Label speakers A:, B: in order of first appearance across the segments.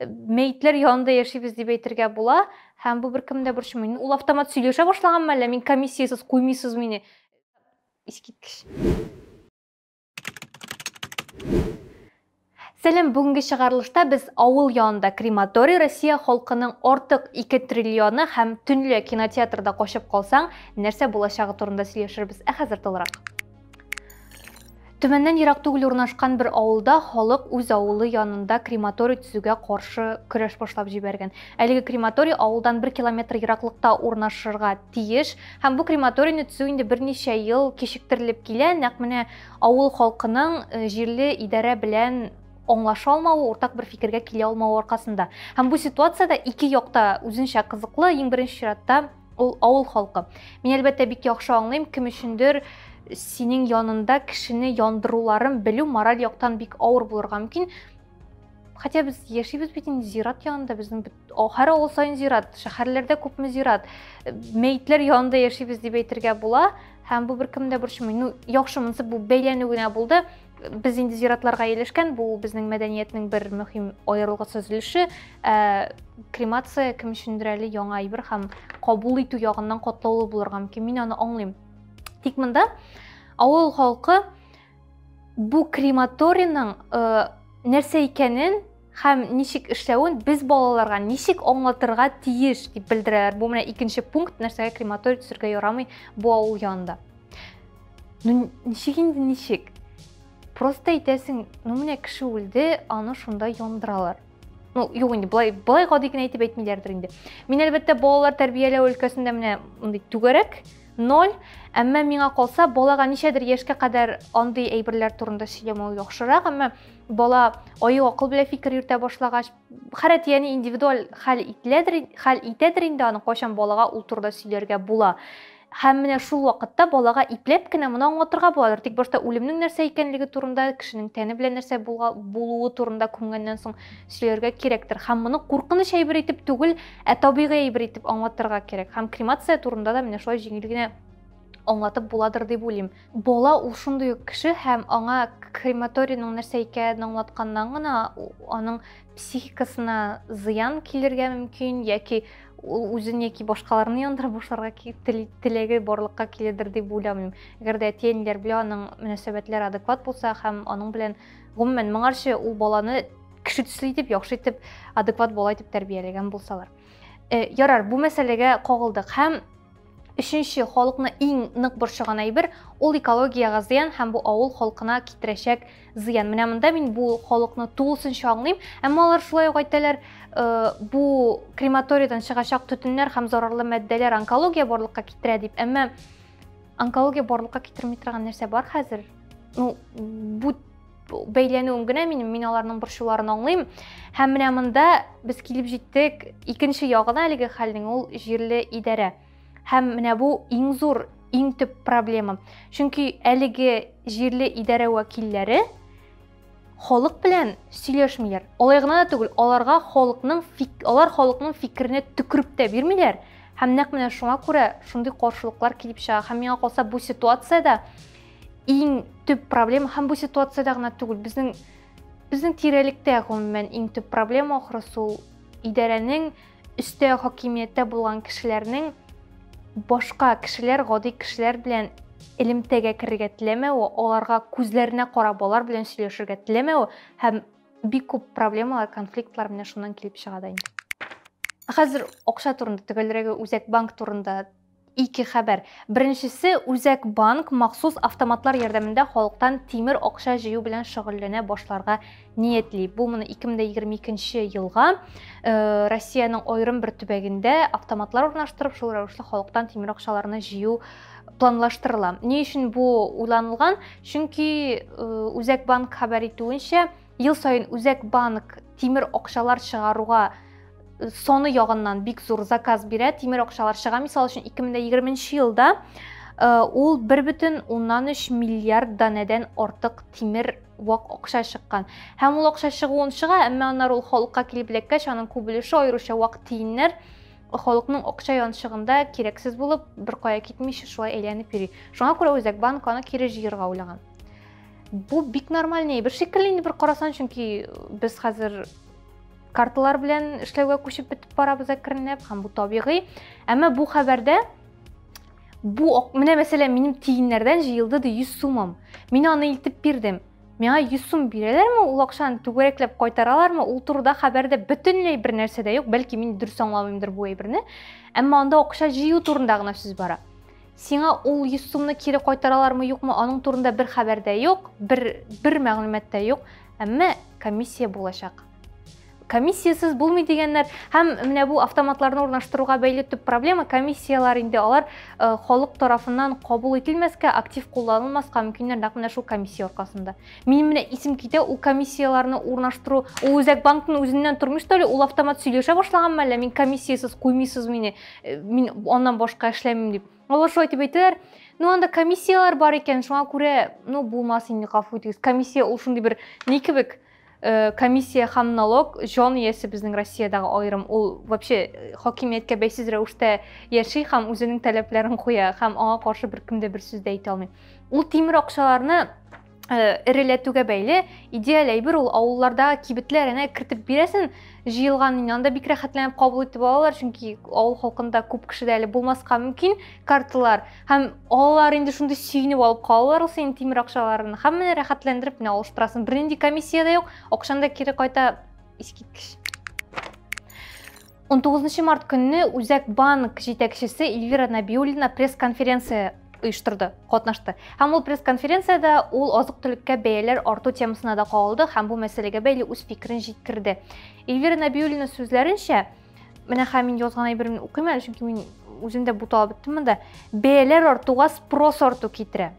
A: мәйтләр янында яшибез дип әйтергә була, һәм бу беркемдә борчымый. Ул автомат сөйләшә башлаганмы әллә мин комиссиясыз куймыйсыз мине? Искиткеч. Сәлем, бүгінгі шығарылышта біз ауыл янында крематорий Россия халқының артык 2 триллионы һәм төнле кинотеатрда қошып қалсаң, нәрсә булачагы турында сөйләшербез. Хәзер тулырак. Төмәннән ерак түгел урнашкан бер авылда халык үз авылы янында крематорий төзүгә каршы көрәш башлап җибәргән. Әлеге крематорий авылдан 1 километр ераклыкта урнашырга тиеш, һәм бу крематорийны төзү инде берничә ел кичектерелеп килә. Нәкъ менә авыл халкының җирле идарә белән аңлаша алмауы, уртак бер фикергә килә алмауы аркасында. Һәм бу ситуациядә ике якта үзенчә кызыклы, иң беренче чиратта ул авыл халкы. Мин әлбәттә бик яхшы аңлыйм, кем өчендер синең янында кешене яндыруларын белү мораль яктан бик авыр булырга мөмкин. Хотя без яшибез бит инде зират янында, безнең һәр авыл сайын зират, шәһәрләрдә күпме зират, мәйтләр янында яшибез дип әйтергә була, һәм бу беркемдә борчымый. Яхшы монысы бу бәйләнү генә булды. Biz инде зиратларга елешкән, бу безнең мәдәниятнең бер мөһим аерылгысыз өлеше. Кремация кем өчендер әле яңа әйбер һәм кабул итү ягыннан катлаулы булырга мөмкин. Мин аны аңлыйм. Тик монда авыл халкы бу крематорийның нәрсә икәнен һәм ничек эшләвен без балаларга ничек аңлатырга тиеш дип белдерәләр. Бу менә икенче пункт, нәрсәгә крематорий төзергә ярамый бу авыл янында. Ничек инде ничек? Просто әйтәсең, менә кеше үлде, аны шунда яндыралар. Юк инде, былай гади генә әйтеп әйтмиләрдер инде. Мин әлбәттә балалар тәрбияләү өлкәсендә менә мондый түгәрәк, 0. Әмма миңа калса, балага ничәдер яшькә кадәр андый әйберләр турында сөйләмәү яхшырак, әмма бала аю акыл белән фикер йөртә башлагач, һәр яни индивидуаль хәл итәдер инде аны кайчан балага ул турында сөйләргә була. Һәм менә шул вакытта балага ипләп кенә моны аңлатырга буладыр. Тик башта үлемнең нәрсә икәнлеге турында, кешенең тәне белән нәрсә булуы турында күнгәннән соң сөйләргә кирәктер. Һәм моны куркыныч әйбер итеп түгел, табигый әйбер итеп аңлатырга кирәк. Һәм кремация турында да менә шулай җиңел генә аңлатып буладыр дип уйлыйм. Бала ул шундый ук кеше һәм аңа крематорийның нәрсә икәнен аңлатканнан гына аның психикасына зыян килергә мөмкин, яки үзен яки башкаларны яндырып башларга теләге барлыкка киләдер дип уйламыйм. Әгәр дә әти-әниләр белән аның мөнәсәбәтләре адекват булса һәм аның белән гомумән моңарчы ул баланы кеше төсле итеп, яхшы итеп, адекват бала итеп тәрбияләгән булсалар. Ярар, бу мәсьәләгә кагылдык һәм өченче халыкны иң нык борчыган әйбер ул экологиягә зыян һәм бу авыл халкына китерәчәк зыян. Менә монда мин бу халыкны тулысынча аңлыйм, әмма алар шулай ук әйтәләр, бу крематорийдан чыгачак төтеннәр һәм зарарлы матдәләр онкология барлыкка китерә дип. Әмма онкология барлыкка китерми торган нәрсә бар хәзер? Бу бәйләнүем генә мин аларның борчуларын аңлыйм. Һәм менә монда без килеп җиттек икенче ягына әлеге хәлнең, ул җирле идарә. Һәм менә бу иң зур, иң төп проблема. Чөнки әлеге җирле идарә вәкилләре халык белән сөйләшмиләр. Алай гына да түгел, алар халыкның фикеренә төкереп тә бирмиләр. Һәм нәкъ менә шуңа күрә шундый каршылыклар килеп чыга. Һәм миңа калса бу ситуациядә иң төп проблема, һәм бу ситуациядә гына түгел, безнең тирәлектә гомумән иң төп проблема ахрысы ул идарәнең өстә хакимияттә булган кешеләрнең башка кешеләр, гади кешеләр белән элемтәгә керергә теләмәүе, аларга күзләренә карап алар белән сөйләшергә теләмәүе һәм бик күп проблемалар, конфликтлар менә шуннан килеп чыга да инде. Хәзер акча турында, төгәлрәге Үзәк банк турында ике хәбәр. Беренчесе, Үзәк банк махсус автоматлар ярдәмендә халыктан тимер акча җыю белән шөгыльләнә башларга ниятли. Бу моны 2022 елга Россиянең аерым бер төбәгендә автоматлар урнаштырып, шул рәвешле халыктан тимер акчаларны җыю планлаштырыла. Ни өчен бу уйланылган? Чөнки Үзәк банк хәбәр итүенчә, ел сайын Үзәк банк тимер акчалар чыгаруга саны ягыннан бик зур заказ бирә, тимер акчалар чыга. Мисал өчен 2020 елда ул 1,3 миллиард данәдән артык тимер вак акча чыккан. Һәм ул акча чыгуын чыга, әмма аннары ул халыкка килеп эләккәч, аның күп өлеше аеруча вак тиеннәр халыкның акча янчыгында кирәксез булып, бер кая китмичә шулай әйләнеп йөри. Шуңа күрә Үзәк банк аны кире җыярга уйлаган. Бу бик нормаль әйбер шикелле инде бер карасан, чөнки без хәзер карталар белән эшләүгә күчеп бетеп барабыз әкренләп, һәм бу табигый. Әмма бу хәбәрдә менә мәсәлән минем тиеннәрдән җыелды 100 сумым. Мин аны илтеп бирдем. Миңа 100 сум бирәләрме? Ул акчаны түгәрәкләп кайтаралармы? Ул турыда хәбәрдә бөтенләй бер нәрсә дә юк. Бәлки мин дөрес аңламыймдыр бу әйберне. Әмма анда акча җыю турында гына сүз бара. Сиңа ул 100 сумны кире кайтаралармы, юкмы? Аның турында бер хәбәр дә юк, бер мәгълүмат та юк. Әмма комиссия булачак. Комиссиясыз булмый дигәннәр, һәм менә бу автоматларны урнаштыруга бәйле төп проблема комиссиялар инде алар халык тарафыннан кабул ителмәскә, актив кулланылмаска мөмкиннәр нәкъ менә шул комиссия аркасында. Минем менә исем китә, ул комиссияларны урнаштыру, ул Үзәк банкның үзеннән тормыш та, ул автомат сөйләшә башлаганмы әллә, мин комиссиясыз куймыйсыз мине, мин аннан башка эшләмим дип. Алар шулай дип әйтәләр. Анда комиссиялар бар икән, шуңа күрә, булмас инде, гафу итегез. Комиссия ул шундый бер ни кебек комиссия һәм налог җан иясе безнең Россиядагы айрым. Ул вообще хакимияткә бәйсез рәвештә яши һәм үзенең таләпләрен куя һәм аңа каршы беркем дә бер сүз дә әйтә алмый. Ул тимер акчаларны эреләтүгә бәйле идеаль әйбер, ул авылларда кибетләренә кертеп бирәсен, җыелган анда бик рәхәтләнеп кабул итеп алалар, чөнки авыл халкында күп кешедә әле булмаска мөмкин карталар. Һәм алар инде шундый сөйнеп алып калалар ул синең тимер акчаларны. Һәммәне рәхәтләндереп менә алыштырасын. Бернинди комиссия да юк, акчанда кире кайта искиткеч. 19 март көнне Үзәк банк җитәкчесе Эльвира Набиуллина пресс-конференция оештырды, катнашты. Һәм ул пресс-конференциядә ул азык-төлеккә бәяләр арту темасына да кагылды һәм бу мәсьәләгә бәйле үз фикерен җиткерде. Эльвира Набиуллина сүзләренчә, менә һәм мин язган әйберне укыйм әле, чөнки мин үзем дә бу талап иттем монда. Бәяләр артуга спрос арту китерә.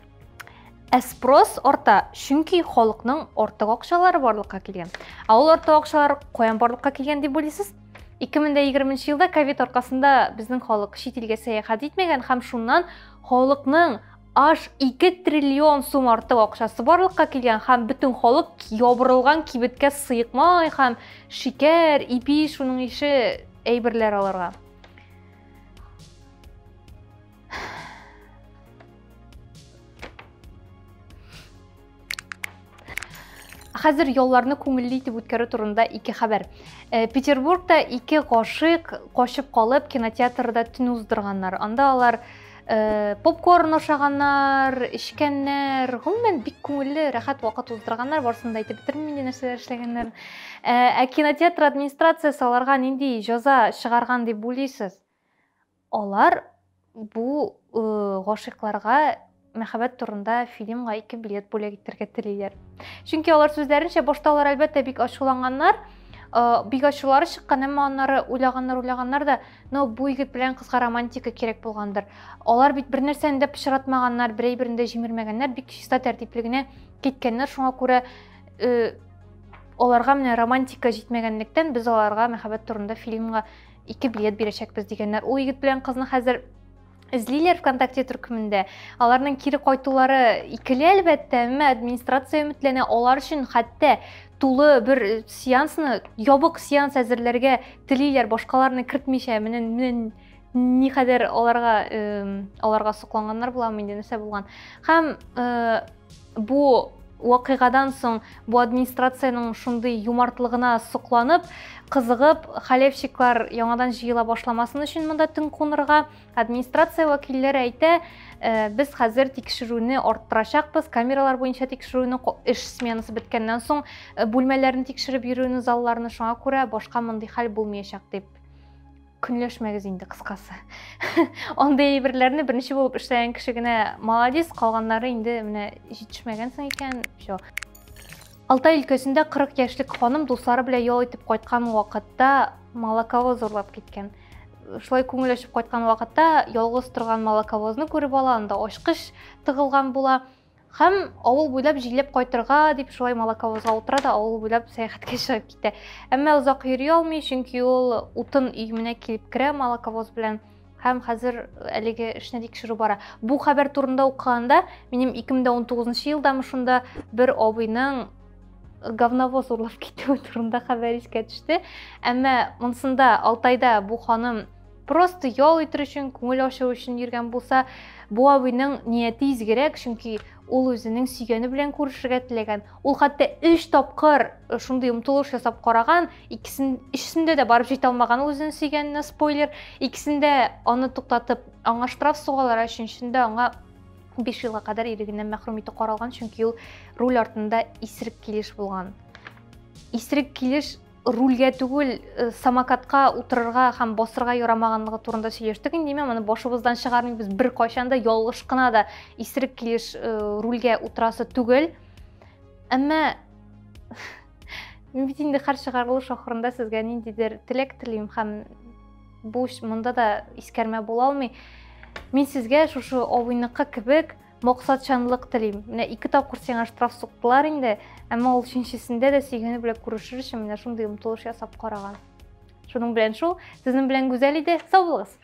A: Спрос арта, чөнки халыкның артык акчалары барлыкка килгән. Ул артык акчалар каян барлыкка килгән дип уйлыйсыз? 2020 елда ковид аркасында безнең халык чит илгә сәяхәт итмәгән һәм шуннан халыкның аж 2 триллион сум артык акчасы барлыкка килгән һәм бөтен халык ябырылган кибеткә сыйкмай һәм шикәр, ипи, шуның ише әйберләр аларга. Хәзер ялларны күңелле итеп үткәрү турында 2 хәбәр. Петербургта 2 гашыйк качып калып кинотеатрда төн уздырганнар. Анда алар попкорн ашаганнар, эчкәннәр, гомумән бик күңелле, рәхәт вакыт уздырганнар, барсын да әйтеп бетермим инде нәрсәләр эшләгәннәр. Кинотеатр администрациясе аларга нинди җәза чыгарган дип уйлыйсыз? Алар бу гашыйкларга мәхәббәт турында фильмга 2 билет бүләк итәргә телиләр. Чөнки алар сүзләренчә башта алар әлбәттә бик ачуланганнар, бик ачулары чыккан, әмма аннары уйлаганнар да, бу егет белән кызга романтика кирәк булгандыр. Алар бит бер нәрсәне дә пычратмаганнар, бер әйберне дә җимермәгәннәр, бик чиста тәртипле генә киткәннәр. Шуңа күрә аларга менә романтика җитмәгәнлектән без аларга мәхәббәт турында фильмга 2 билет бирәчәкбез дигәннәр. Ул егет белән кызны хәзер эзлиләр ВКонтакте төркемендә. Аларның кире кайтулары икеле әлбәттә, әмма администрация өметләнә, алар өчен хәтта тулы бер сеансны, ябык сеанс әзерләргә телиләр, башкаларны кертмичә. Менә ни хәдер аларга сокланганнар буламы инде, нәрсә булган. Һәм бу вакыйгадан соң бу администрациянең шундый юмартлыгына сокланып, кызыгып, хәлефчиклар яңадан җыела башламасын өчен монда төн кунырга администрация вәкилләре әйтә, без хәзер тикшерүне арттырачакбыз, камералар буенча тикшерүне, эш сменасы беткәннән соң бүлмәләрне тикшереп йөрүне, залларны, шуңа күрә башка мондый хәл булмаячак дип көнләшмәгез инде кыскасы. Андый әйберләрне беренче булып эшләгән кеше генә молодец, калганнары инде менә җитешмәгәнсең икән. Алтай өлкәсендә 40 яшьлек ханым дуслары белән ял итеп кайткан вакытта молоковоз урлап киткән. Шулай күңел ачып кайткан вакытта ялгыз торган молоковозны күреп ала, анда ачкыч тыгылган була. Һәм авыл буйлап җилләп кайтырга дип шулай молоковозга утыра да авыл буйлап сәяхәткә чыгып китә. Әмма узак йөри алмый, чөнки ул утын өйменә килеп керә молоковоз белән. Һәм хәзер әлеге эшне тикшерү бара. Бу хәбәр турында укыганда, минем 2019 елда шунда бер абыйның говновоз урлап китүе турында хәбәр искә төште. Әмма монсында Алтайда бу ханым просто ял итер өчен, күңел ачу өчен йөргән булса, бу абыйның нияте изгерәк, чөнки ул үзенең сөйгәне белән күрешергә теләгән. Ул хәтта 3 тапкыр шундый омтылыш ясап караган, икесендә дә барып җитә алмаган ул үзенең сөйгәненә, спойлер. Икесендә аны туктатып, аңа штраф сугалар, өченчесендә аңа 5 елга кадәр ирегеннән мәхрүм итү каралган, чөнки ул руль артында исерек килеш булган. Исерек килеш рульгә түгел, самокатка утырырга һәм басырга ярамаганлыгы турында сөйләштек. Инде моны башыбыздан чыгармыйбыз, бер кайчан да ялгыш кына да исерек килеш рульгә утырасы түгел. Әмма мин бит инде һәр чыгарылыш ахырында сезгә ниндидер теләк телим һәм бу монда да искәрмә була алмый. Мин сезгә шушы авыйныкы кебек максатчанлык телим. Менә 2 тапкыр сиңа штраф суктылар инде, әмма ул өченчесендә дә сөйгәне белән күрешер өчен менә шундый омтылыш ясап караган. Шуның белән шул, сезнең белән гүзәл иде. Сау булыгыз.